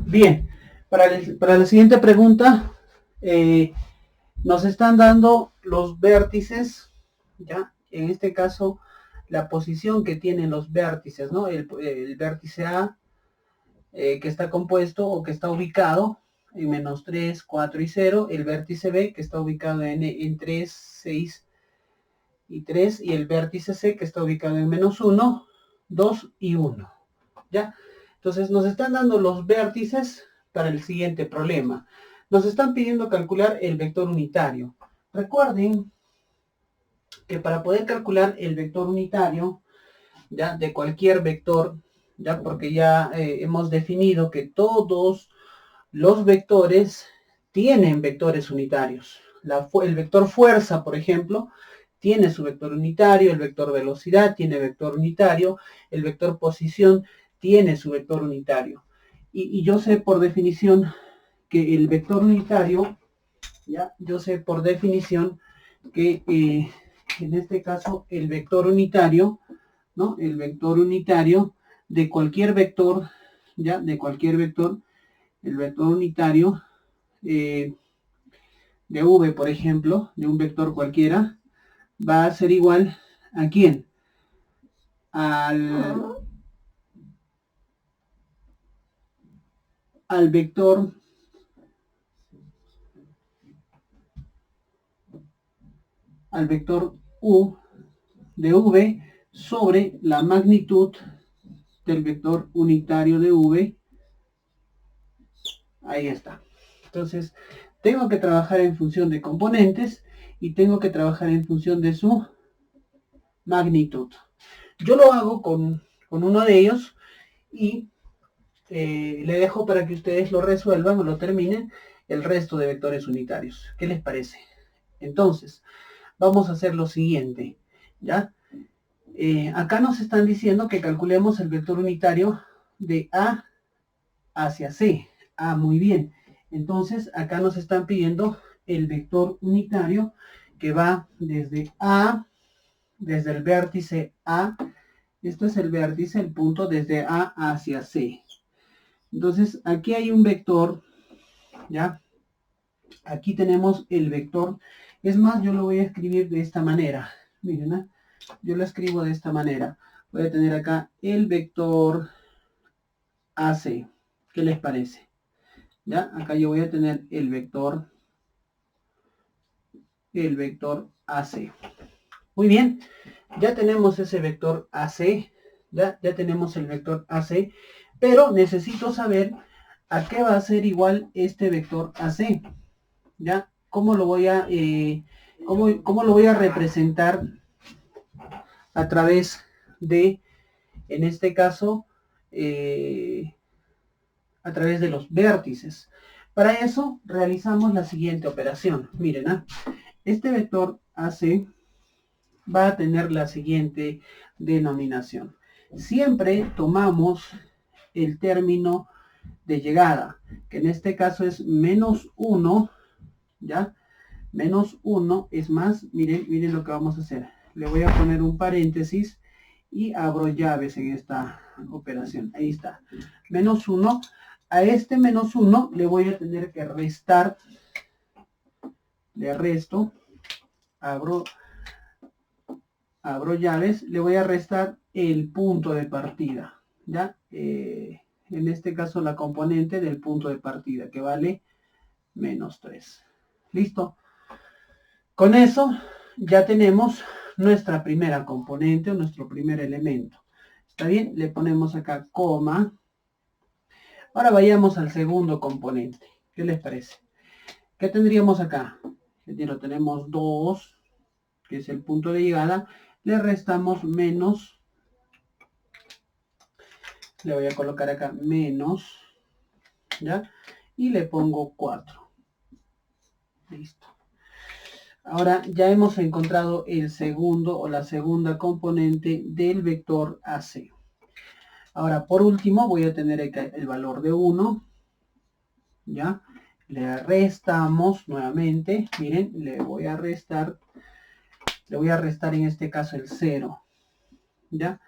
Bien, para la siguiente pregunta, nos están dando los vértices, ¿ya? En este caso, la posición que tienen los vértices, ¿no? El vértice A, que está compuesto o que está ubicado en menos 3, 4 y 0. El vértice B, que está ubicado en 3, 6 y 3. Y el vértice C, que está ubicado en menos 1, 2 y 1. ¿Ya? Entonces nos están dando los vértices para el siguiente problema. Nos están pidiendo calcular el vector unitario. Recuerden que para poder calcular el vector unitario, ¿ya? De cualquier vector, ¿ya? Porque ya hemos definido que todos los vectores tienen vectores unitarios. El vector fuerza, por ejemplo, tiene su vector unitario, el vector velocidad tiene vector unitario, el vector posición tiene su vector unitario. Y yo sé por definición que el vector unitario, ¿ya? Yo sé por definición que en este caso el vector unitario, ¿no? El vector unitario de cualquier vector, ¿ya? De cualquier vector, el vector unitario de v, por ejemplo, de un vector cualquiera, va a ser igual ¿a quién? Al vector u de v sobre la magnitud del vector unitario de v. Ahí está. Entonces, tengo que trabajar en función de componentes y tengo que trabajar en función de su magnitud. Yo lo hago con uno de ellos y le dejo para que ustedes lo resuelvan o lo terminen el resto de vectores unitarios. ¿Qué les parece? Entonces, vamos a hacer lo siguiente, ¿ya? Acá nos están diciendo que calculemos el vector unitario de A hacia C. Ah, muy bien. Entonces, acá nos están pidiendo el vector unitario que va desde A, desde el vértice A. Esto es el vértice, el punto desde A hacia C. Entonces, aquí hay un vector, ¿ya? Aquí tenemos el vector. Es más, yo lo voy a escribir de esta manera. Miren, ¿eh? Yo lo escribo de esta manera. Voy a tener acá el vector AC. ¿Qué les parece? ¿Ya? Acá yo voy a tener el vector AC. Muy bien. Ya tenemos ese vector AC. Ya tenemos el vector AC. Pero necesito saber a qué va a ser igual este vector AC. ¿Ya? ¿Cómo lo voy a, cómo lo voy a representar a través de, en este caso, a través de los vértices? Para eso realizamos la siguiente operación. Miren, ¿eh? Este vector AC va a tener la siguiente denominación. Siempre tomamos el término de llegada, que en este caso es menos 1, ¿ya? Menos 1 es más, miren lo que vamos a hacer. Le voy a poner un paréntesis y abro llaves en esta operación. Ahí está. Menos 1. A este menos 1 le voy a tener que restar. Le resto. Abro llaves. Le voy a restar el punto de partida. ¿Ya? En este caso la componente del punto de partida, que vale menos 3. ¿Listo? Con eso ya tenemos nuestra primera componente o nuestro primer elemento. ¿Está bien? Le ponemos acá coma. Ahora vayamos al segundo componente. ¿Qué les parece? ¿Qué tendríamos acá? Tenemos 2, que es el punto de llegada. Le restamos menos. Le voy a colocar acá menos. ¿Ya? Y le pongo 4. Listo. Ahora ya hemos encontrado el segundo o la segunda componente del vector AC. Ahora, por último, voy a tener acá el valor de 1. ¿Ya? Le restamos nuevamente. Miren, le voy a restar en este caso el 0. ¿Ya?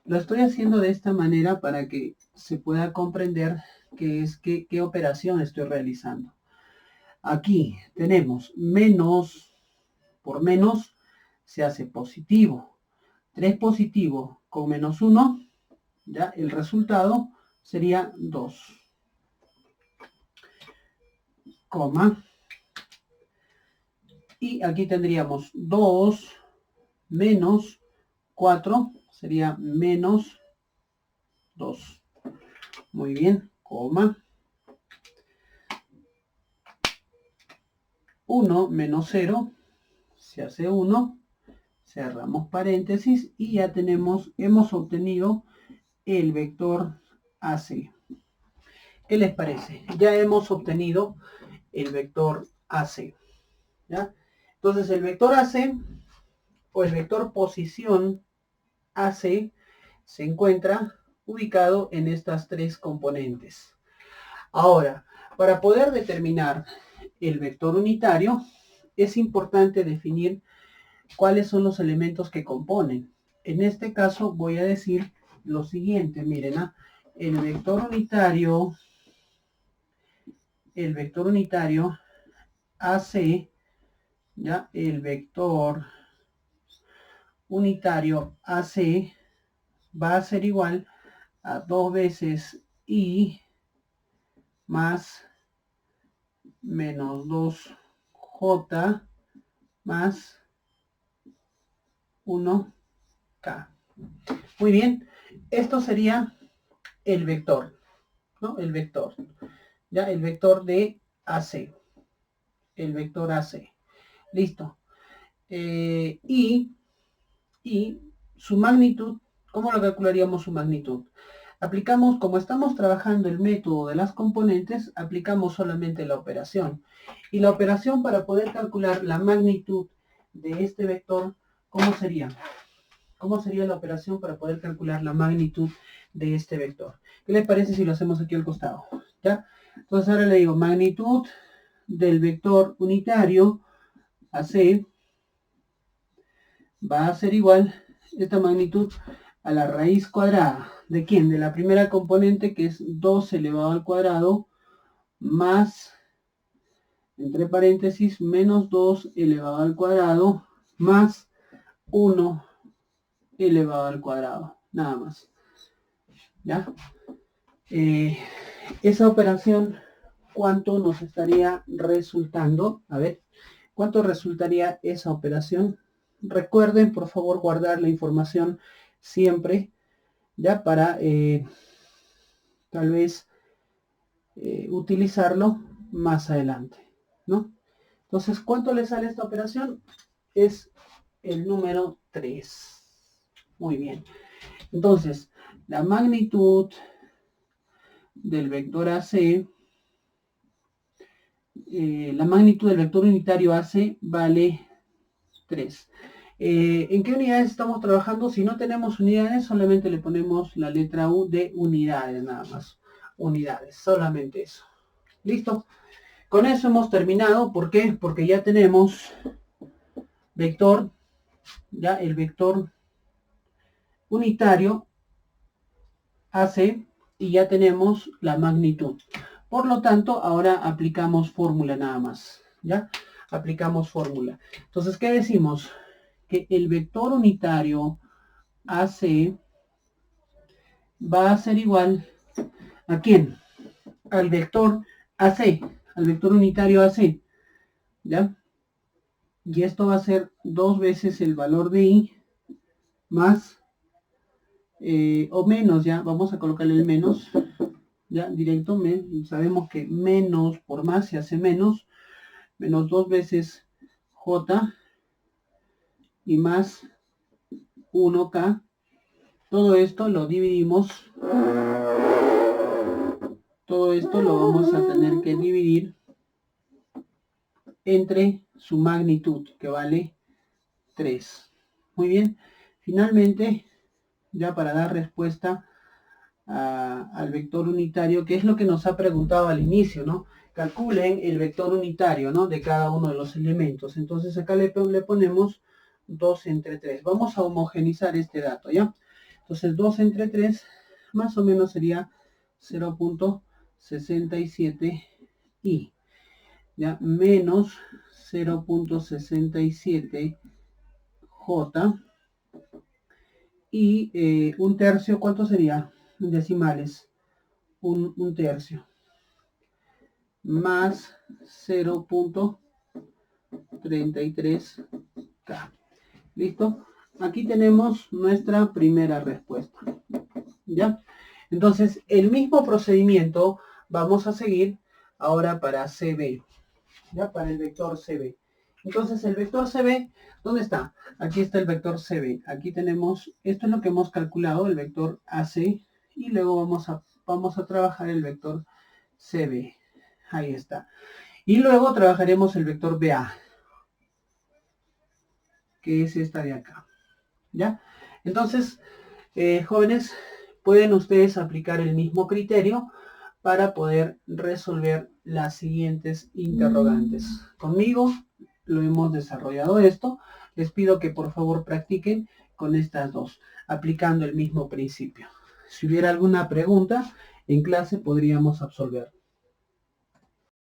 Lo estoy haciendo de esta manera para que se pueda comprender que es qué operación estoy realizando. Aquí tenemos menos por menos se hace positivo. 3 positivo con menos 1, ya el resultado sería 2. Coma. Y aquí tendríamos 2 menos 4, sería menos 2. Muy bien, coma. 1 menos 0, se hace 1. Cerramos paréntesis y ya hemos obtenido el vector AC. ¿Qué les parece? Ya hemos obtenido el vector AC. ¿Ya? Entonces el vector AC o el vector posición AC se encuentra ubicado en estas 3 componentes. Ahora, para poder determinar el vector unitario, es importante definir cuáles son los elementos que componen. En este caso voy a decir lo siguiente, miren, el vector unitario AC, ya, el vector unitario AC va a ser igual a 2 veces I más menos 2J más 1K. Muy bien, esto sería el vector, ¿no? El vector, ya, el vector de AC, el vector AC. Listo. Y su magnitud, ¿cómo lo calcularíamos su magnitud? Aplicamos, como estamos trabajando el método de las componentes, aplicamos solamente la operación. Y la operación para poder calcular la magnitud de este vector, ¿cómo sería? ¿Cómo sería la operación para poder calcular la magnitud de este vector? ¿Qué les parece si lo hacemos aquí al costado? ¿Ya? Entonces ahora le digo magnitud del vector unitario AC va a ser igual esta magnitud a la raíz cuadrada. ¿De quién? De la primera componente, que es 2 elevado al cuadrado más, entre paréntesis, menos 2 elevado al cuadrado más 1 elevado al cuadrado. Nada más. ¿Ya? Esa operación, ¿cuánto nos estaría resultando? A ver, ¿cuánto resultaría esa operación? Recuerden, por favor, guardar la información siempre, ya, para tal vez utilizarlo más adelante, ¿no? Entonces, ¿cuánto le sale esta operación? Es el número 3. Muy bien. Entonces, la magnitud del vector AC, la magnitud del vector unitario AC vale 3. ¿En qué unidades estamos trabajando? Si no tenemos unidades, solamente le ponemos la letra U de unidades, nada más. Unidades, solamente eso. ¿Listo? Con eso hemos terminado. ¿Por qué? Porque ya tenemos vector, ya el vector unitario AC y ya tenemos la magnitud. Por lo tanto, ahora aplicamos fórmula nada más. ¿Ya? Aplicamos fórmula. Entonces, ¿qué decimos? Que el vector unitario AC va a ser igual ¿a quién? Al vector AC, al vector unitario AC, ¿ya? Y esto va a ser 2 veces el valor de I más o menos, ya, vamos a colocarle el menos, ya, directo, sabemos que menos por más se hace menos 2 veces J y más 1K. Todo esto lo dividimos, todo esto lo vamos a tener que dividir entre su magnitud, que vale 3. Muy bien, finalmente, ya para dar respuesta al vector unitario, que es lo que nos ha preguntado al inicio, ¿no? Calculen el vector unitario, ¿no? De cada uno de los elementos. Entonces acá le ponemos 2 entre 3. Vamos a homogenizar este dato, ¿ya? Entonces 2 entre 3 más o menos sería 0.0 0.67i, ya, menos 0.67j, y un tercio, ¿cuánto sería? Decimales, un tercio, más 0.33k. ¿Listo? Aquí tenemos nuestra primera respuesta. ¿Ya? Entonces, el mismo procedimiento vamos a seguir ahora para CB. ¿Ya? Para el vector CB. Entonces, el vector CB, ¿dónde está? Aquí está el vector CB. Aquí tenemos, esto es lo que hemos calculado, el vector AC, y luego vamos a trabajar el vector CB. Ahí está. Y luego trabajaremos el vector BA, que es esta de acá. ¿Ya? Entonces, jóvenes, pueden ustedes aplicar el mismo criterio para poder resolver las siguientes interrogantes. Conmigo lo hemos desarrollado esto. Les pido que por favor practiquen con estas dos, aplicando el mismo principio. Si hubiera alguna pregunta, en clase podríamos absolver.